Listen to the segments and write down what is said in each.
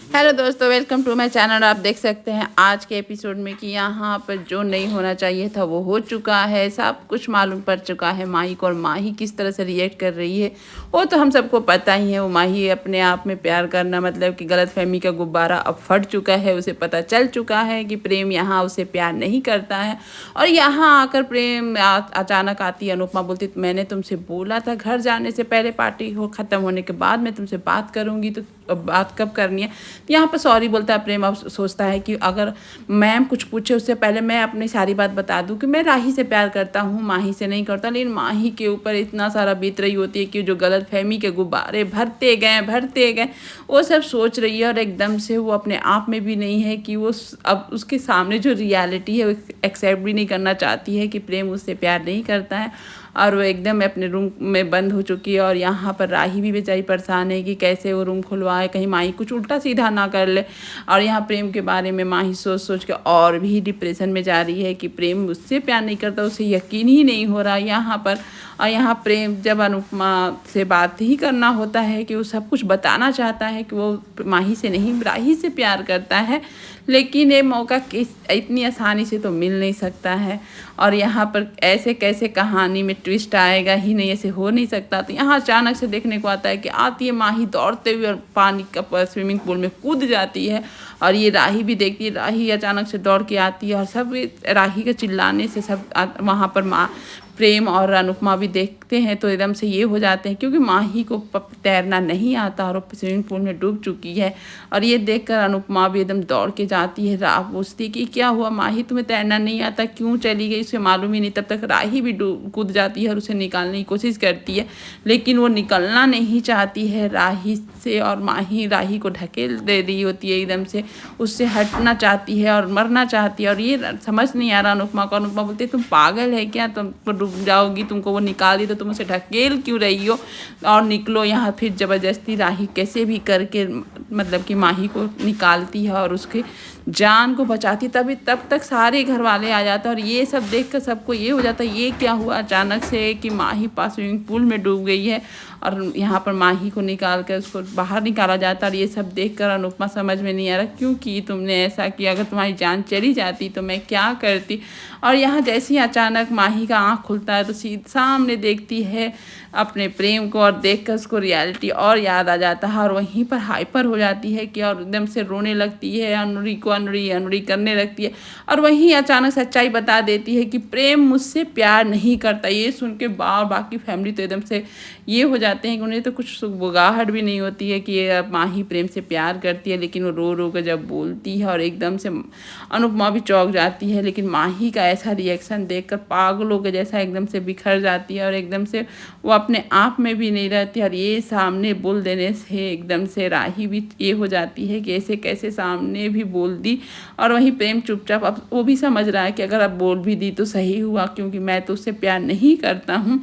Hello दोस्तों, welcome to my channel. आप देख सकते हैं आज के एपिसोड में कि यहाँ पर जो नहीं होना चाहिए था वो हो चुका है। सब कुछ मालूम पड़ चुका है माही को, और माही किस तरह से रिएक्ट कर रही है वो तो हम सबको पता ही है। वो माही अपने आप में प्यार करना मतलब कि गलतफहमी का गुब्बारा अब फट चुका है। उसे पता चल चुका है कि प्रेम यहाँ उसे प्यार नहीं करता है। और यहाँ आकर प्रेम अचानक आती है। अनुपमा बोलती मैंने तुमसे बोला था घर जाने से पहले, पार्टी हो ख़त्म होने के बाद मैं तुमसे बात करूँगी, तो अब बात कब करनी है। यहाँ पर सॉरी बोलता है प्रेम। अब सोचता है कि अगर मैम कुछ पूछे उससे पहले मैं अपनी सारी बात बता दूं कि मैं राही से प्यार करता हूँ, माही से नहीं करता। लेकिन माही के ऊपर इतना सारा बीत रही होती है कि जो गलतफहमी के गुब्बारे भरते गए वो सब सोच रही है। और एकदम से वो अपने आप में भी नहीं है कि वो अब उसके सामने जो रियलिटी है वो एक्सेप्ट भी नहीं करना चाहती है कि प्रेम उससे प्यार नहीं करता है। और वो एकदम अपने रूम में बंद हो चुकी है। और यहाँ पर राही भी बेचारी परेशान है कि कैसे वो रूम खुलवाए, कहीं माही कुछ उल्टा सीधा ना कर ले। और यहाँ प्रेम के बारे में माही सोच सोच के और भी डिप्रेशन में जा रही है कि प्रेम उससे प्यार नहीं करता, उसे यकीन ही नहीं हो रहा यहाँ पर। और यहाँ प्रेम जब अनुपमा से बात ही करना होता है कि वो सब कुछ बताना चाहता है कि वो माही से नहीं राही से प्यार करता है, लेकिन ये मौका इतनी आसानी से तो मिल नहीं सकता है। और यहाँ पर ऐसे कैसे कहानी में ट्विस्ट आएगा ही नहीं, ऐसे हो नहीं सकता। तो यहाँ अचानक से देखने को आता है कि आती है माही दौड़ते हुए और पानी का स्विमिंग पूल में कूद जाती है। और ये राही भी देखती है। राही अचानक से दौड़ के आती है और सब राही के चिल्लाने से सब वहाँ पर प्रेम और अनुपमा भी देखते हैं तो एकदम से ये हो जाते हैं, क्योंकि माही को तैरना नहीं आता और वो स्विमिंग पूल में डूब चुकी है। और ये देखकर अनुपमा भी एकदम दौड़ के जाती है। राह पूछती कि क्या हुआ माही, तुम्हें तैरना नहीं आता, क्यों चली गई, उसे मालूम ही नहीं। तब तक राही भी कूद जाती है और उसे निकालने की कोशिश करती है, लेकिन वो निकलना नहीं चाहती है राही से। और माही राही को ढकेल दे रही होती है, एकदम से उससे हटना चाहती है और मरना चाहती है। और ये समझ नहीं आ रहा अनुपमा को। अनुपमा बोलती है तुम पागल है क्या, तुम डूब जाओगी, तुमको वो निकाल दी तो तुम उसे ढकेल क्यों रही हो, और निकलो यहाँ। फिर ज़बरदस्ती राही कैसे भी करके मतलब कि माही को निकालती है और उसके जान को बचाती। तभी तब तक सारे घर वाले आ जाते हैं। और ये सब देख कर सबको ये हो जाता है ये क्या हुआ अचानक से कि माही पास स्विमिंग पूल में डूब गई है। और यहाँ पर माही को निकाल कर उसको बाहर निकाला जाता है। और ये सब देखकर अनुपमा समझ में नहीं आ रहा क्यों कि तुमने ऐसा किया, अगर तुम्हारी जान चली जाती तो मैं क्या करती। और यहाँ जैसे ही अचानक माही का आँख खुलता है तो सीधे सामने देखती है अपने प्रेम को, और देखकर उसको रियलिटी और याद आ जाता है। और वहीं पर हाइपर हो जाती है कि और एकदम से रोने लगती है, अनुरी को अनुरी अनुरी करने लगती है। और वहीं अचानक सच्चाई बता देती है कि प्रेम मुझसे प्यार नहीं करता। ये सुन के बाकी फैमिली तो एकदम से ये हो जाते हैं कि उन्हें तो कुछ बुगाहट भी नहीं होती है कि ये माही प्रेम से प्यार करती है। लेकिन वो रो रो कर जब बोलती है और एकदम से अनुपमा भी चौंक जाती है। लेकिन माही का ऐसा रिएक्शन देखकर पागलों के जैसा एकदम से बिखर जाती है और एकदम से वो अपने आप में भी नहीं रहती। और ये सामने बोल देने से एकदम से राही भी ये हो जाती है कि ऐसे कैसे सामने भी बोल दी। और वहीं प्रेम चुपचाप अब वो भी समझ रहा है कि अगर अब बोल भी दी तो सही हुआ, क्योंकि मैं तो उससे प्यार नहीं करता हूँ।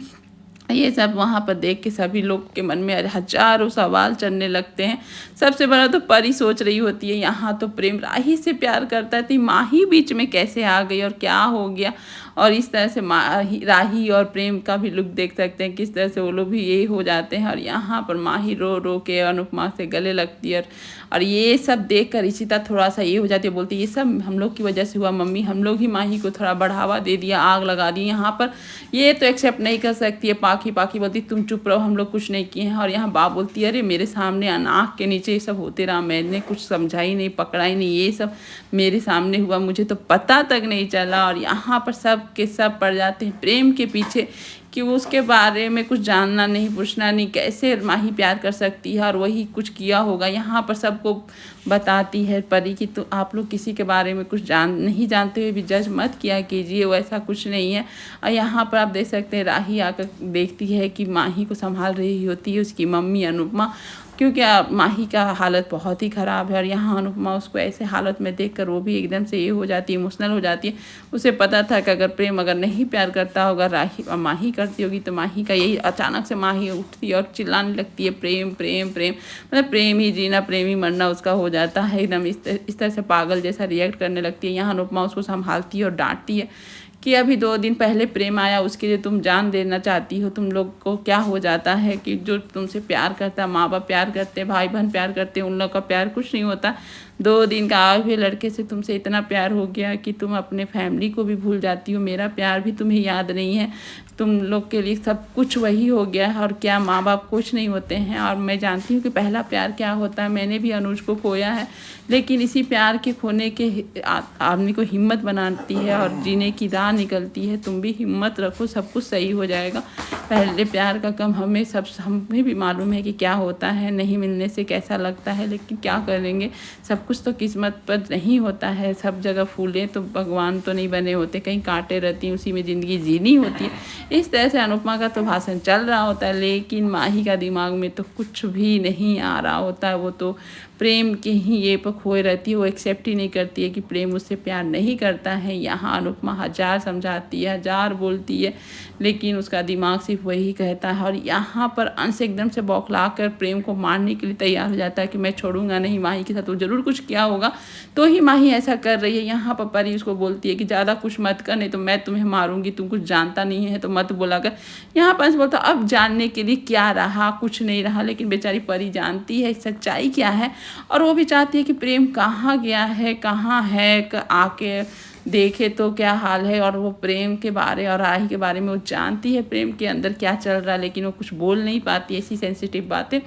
ये सब वहाँ पर देख के सभी लोग के मन में हजारों सवाल चलने लगते हैं। सबसे बड़ा तो परी सोच रही होती है यहाँ तो प्रेम राही से प्यार करता है तो माही बीच में कैसे आ गई और क्या हो गया। और इस तरह से राही और प्रेम का भी लुक देख सकते हैं किस तरह से वो लोग भी यही हो जाते हैं। और यहाँ पर माही रो रो के अनुपमा से गले लगती है। और ये सब देख कर इशिता थोड़ा सा ये हो जाती है, बोलती है ये सब हम लोग की वजह से हुआ मम्मी, हम लोग ही माही को थोड़ा बढ़ावा दे दिया, आग लगा दी यहाँ पर। ये तो एक्सेप्ट नहीं कर सकती है। पाखी बोलती तुम चुप रहो, हम लोग कुछ नहीं किए हैं। और यहाँ बाप बोलती है अरे मेरे सामने आँख के नीचे ये सब होते रहा, मैंने कुछ समझा ही नहीं, पकड़ा ही नहीं, ये सब मेरे सामने हुआ, मुझे तो पता तक नहीं चला। और यहाँ पर सब के सब पड़ जाते हैं प्रेम के पीछे कि वो उसके बारे में कुछ जानना नहीं, पूछना नहीं, कैसे माही प्यार कर सकती है और वही कुछ किया होगा। यहाँ पर सबको बताती है परी कि तो आप लोग किसी के बारे में कुछ नहीं जानते हुए भी जज मत किया कीजिए, वो ऐसा कुछ नहीं है। और यहाँ पर आप देख सकते हैं राही आकर देखती है कि माही को संभाल रही होती है उसकी मम्मी अनुपमा, क्योंकि माही का हालत बहुत ही ख़राब है। और यहाँ अनुपमा उसको ऐसे हालत में देखकर वो भी एकदम से ये हो जाती है, इमोशनल हो जाती है। उसे पता था कि अगर प्रेम अगर नहीं प्यार करता होगा राही माही करती होगी तो माही का यही अचानक से माही उठती है और चिल्लाने लगती है प्रेम प्रेम प्रेम, मतलब प्रेम ही जीना प्रेम ही मरना उसका हो जाता है। एकदम इस तरह से पागल जैसा रिएक्ट करने लगती है। यहाँ अनुपमा उसको संभालती है और डांटती है कि अभी 2 दिन पहले प्रेम आया उसके लिए तुम जान देना चाहती हो। तुम लोग को क्या हो जाता है कि जो तुमसे प्यार करता है, माँ बाप प्यार करते हैं, भाई बहन प्यार करते हैं, उन लोग का प्यार कुछ नहीं होता। 2 दिन का आए हुए लड़के से तुमसे इतना प्यार हो गया कि तुम अपने फैमिली को भी भूल जाती हो। मेरा प्यार भी तुम्हें याद नहीं है। तुम लोग के लिए सब कुछ वही हो गया है और क्या माँ बाप कुछ नहीं होते हैं। और मैं जानती हूँ कि पहला प्यार क्या होता है। मैंने भी अनुज को खोया है, लेकिन इसी प्यार के खोने के आदमी को हिम्मत बनाती है और जीने की राह निकलती है। तुम भी हिम्मत रखो, सब कुछ सही हो जाएगा। पहले प्यार का कम हमें भी मालूम है कि क्या होता है, नहीं मिलने से कैसा लगता है, लेकिन क्या करेंगे, सब कुछ तो किस्मत पर नहीं होता है। सब जगह फूलें तो भगवान तो नहीं बने होते, कहीं कांटे रहती हैं, उसी में ज़िंदगी जीनी होती है। इस तरह से अनुपमा का तो भाषण चल रहा होता है, लेकिन माही का दिमाग में तो कुछ भी नहीं आ रहा होता है। वो तो प्रेम के ही ये पर खोए रहती है। वो एक्सेप्ट ही नहीं करती है कि प्रेम उससे प्यार नहीं करता है। यहाँ अनुपमा 1000 समझाती है, 1000 बोलती है, लेकिन उसका दिमाग सिर्फ वही कहता है। और यहाँ पर अंश एकदम से बौखला कर प्रेम को मारने के लिए तैयार हो जाता है कि मैं छोड़ूंगा नहीं माही के साथ, वो ज़रूर कुछ किया होगा तो ही माही ऐसा कर रही है। यहाँ पर परी उसको बोलती है कि ज़्यादा कुछ मत कर, नहीं तो मैं तुम्हें मारूंगी, तुम कुछ जानता नहीं है तो मत बोला कर। यहाँ पर अंश बोलता अब जानने के लिए क्या रहा, कुछ नहीं रहा। लेकिन बेचारी परी जानती है सच्चाई क्या है, और वो भी चाहती है कि प्रेम कहाँ गया है, कहाँ है, आके देखे तो क्या हाल है। और वो प्रेम के बारे और राही के बारे में वो जानती है प्रेम के अंदर क्या चल रहा है, लेकिन वो कुछ बोल नहीं पाती, ऐसी सेंसिटिव बातें।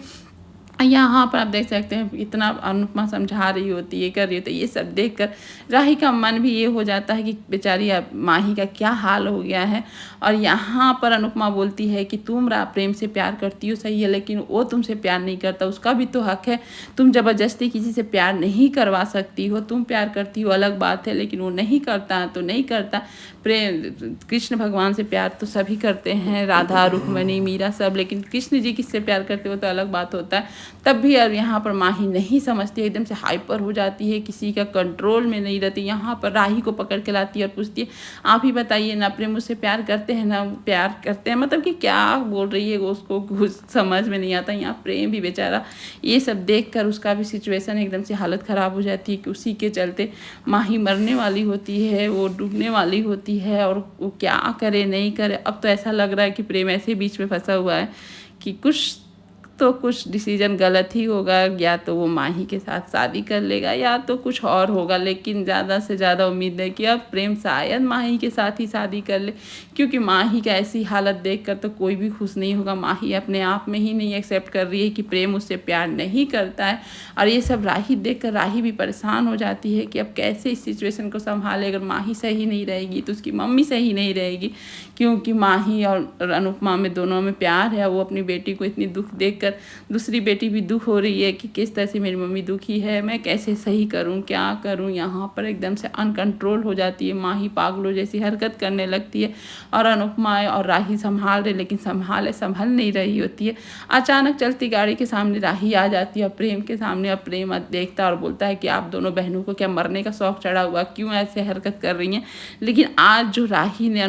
यहाँ पर आप देख सकते हैं इतना अनुपमा समझा रही होती है, कर रही होती है। ये सब देखकर राही का मन भी ये हो जाता है कि बेचारी अब माही का क्या हाल हो गया है। और यहाँ पर अनुपमा बोलती है कि तुम प्रेम से प्यार करती हो सही है, लेकिन वो तुमसे प्यार नहीं करता, उसका भी तो हक है। तुम ज़बरदस्ती किसी से प्यार नहीं करवा सकती हो। तुम प्यार करती हो अलग बात है, लेकिन वो नहीं करता तो नहीं करता। प्रेम कृष्ण भगवान से प्यार तो सभी करते हैं, राधा, रुक्मणी, मीरा सब, लेकिन कृष्ण जी किससे प्यार करते हो तो अलग बात होता है। तब भी अब यहाँ पर माही नहीं समझती है, एकदम से हाइपर हो जाती है, किसी का कंट्रोल में नहीं रहती। यहाँ पर राही को पकड़ के लाती है और पूछती है आप ही बताइए ना, प्रेम मुझसे प्यार करते हैं ना, प्यार करते हैं मतलब कि क्या बोल रही है, उसको कुछ समझ में नहीं आता। यहाँ प्रेम भी बेचारा ये सब देख कर उसका भी सिचुएशन एकदम से हालत ख़राब हो जाती है कि उसी के चलते माही मरने वाली होती है, वो डूबने वाली होती है। और वो क्या करे नहीं करे। अब तो ऐसा लग रहा है कि प्रेम ऐसे बीच में फंसा हुआ है कि कुछ डिसीजन गलत ही होगा, या तो वो माही के साथ शादी कर लेगा या तो कुछ और होगा। लेकिन ज़्यादा से ज़्यादा उम्मीद है कि अब प्रेम शायद माही के साथ ही शादी कर ले, क्योंकि माही का ऐसी हालत देखकर तो कोई भी खुश नहीं होगा। माही अपने आप में ही नहीं एक्सेप्ट कर रही है कि प्रेम उससे प्यार नहीं करता है। और ये सब राही देखकर राही भी परेशान हो जाती है कि अब कैसे इस सिचुएशन को संभाले। अगर माही सही नहीं रहेगी तो उसकी मम्मी सही नहीं रहेगी, क्योंकि माही और अनुपमा में दोनों में प्यार है। वो अपनी बेटी को इतनी दुख देखकर दूसरी बेटी भी दुख हो रही है कि किस तरह से मेरी मम्मी दुखी है, मैं कैसे सही करूं, क्या करूं। यहाँ पर एकदम से अनकंट्रोल हो जाती है माही, पागलों जैसी हरकत करने लगती है। और अनुपमा और राही संभाल रहे, लेकिन संभल नहीं रही होती है। अचानक चलती गाड़ी के सामने राही आ जाती है और प्रेम के सामने। अब प्रेम देखता और बोलता है कि आप दोनों बहनों को क्या मरने का शौक चढ़ा हुआ, क्यों ऐसे हरकत कर रही हैं। लेकिन आज जो राही ने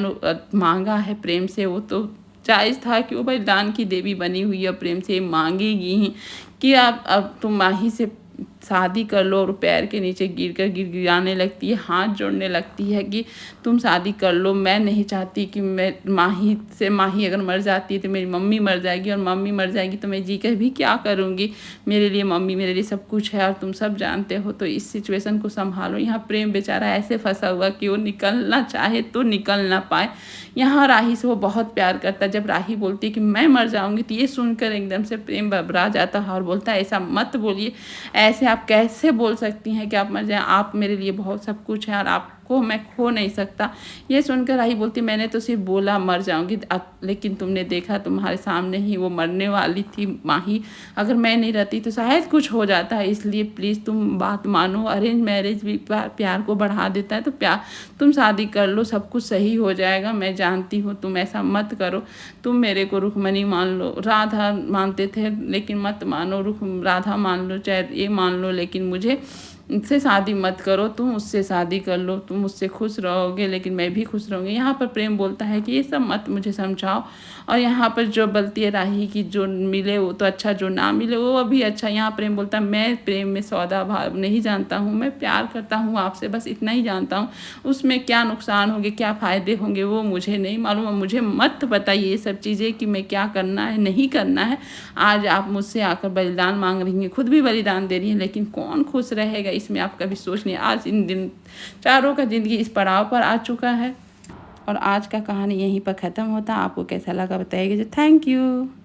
मांगा है प्रेम से, वो तो जायज़ था कि वो बलिदान की देवी बनी हुई है, प्रेम से मांगेगी ही कि आप अब तुम माही से शादी कर लो। और पैर के नीचे गिराने लगती है, हाथ जोड़ने लगती है कि तुम शादी कर लो। मैं नहीं चाहती कि मैं माही अगर मर जाती है तो मेरी मम्मी मर जाएगी, और मम्मी मर जाएगी तो मैं जी कर भी क्या करूँगी। मेरे लिए मम्मी मेरे लिए सब कुछ है और तुम सब जानते हो, तो इस सिचुएशन को संभालो। यहाँ प्रेम बेचारा ऐसे फंसा हुआ कि वो निकलना चाहे तो निकल ना पाए। यहाँ राही से वो बहुत प्यार करता है। जब राही बोलती है कि मैं मर जाऊँगी तो ये सुनकर एकदम से प्रेम घबरा जाता है और बोलता है ऐसा मत बोलिए, ऐसे आप कैसे बोल सकती हैं कि आप मर जाएं, आप मेरे लिए बहुत सब कुछ है और आपको मैं खो नहीं सकता। ये सुनकर राही बोलती मैंने तो सिर्फ बोला मर जाऊंगी, लेकिन तुमने देखा तुम्हारे सामने ही वो मरने वाली थी माही। अगर मैं नहीं रहती तो शायद कुछ हो जाता है, इसलिए प्लीज़ तुम बात मानो। अरेंज मैरिज भी प्यार को बढ़ा देता है, तो तुम शादी कर लो, सब कुछ सही हो जाएगा। मैं जानती हूँ, तुम ऐसा मत करो। तुम मेरे को रुक्मणी मान लो, राधा मानते थे लेकिन मत मानो, राधा मान लो, चाहे ये मान लो, लेकिन मुझे से शादी मत करो, तुम उससे शादी कर लो, तुम उससे खुश रहोगे लेकिन मैं भी खुश रहूँगी। यहाँ पर प्रेम बोलता है कि ये सब मत मुझे समझाओ। और यहाँ पर जो बोलती है राही कि जो मिले वो तो अच्छा, जो ना मिले वो भी अच्छा। यहाँ प्रेम बोलता है मैं प्रेम में सौदा भाव नहीं जानता हूँ, मैं प्यार करता हूँ आपसे, बस इतना ही जानता हूँ। उसमें क्या नुकसान होंगे, क्या फ़ायदे होंगे वो मुझे नहीं मालूम। मुझे मत बताइए ये सब चीज़ें कि मैं क्या करना है नहीं करना है। आज आप मुझसे आकर बलिदान मांग रही हैं, खुद भी बलिदान दे रही हैं, लेकिन कौन खुश रहेगा इसमें आप कभी सोच नहीं। आज इन दिन चारों का ज़िंदगी इस पड़ाव पर आ चुका है। और आज का कहानी यहीं पर ख़त्म होता है। आपको कैसा लगा बताइएगा। Thank you.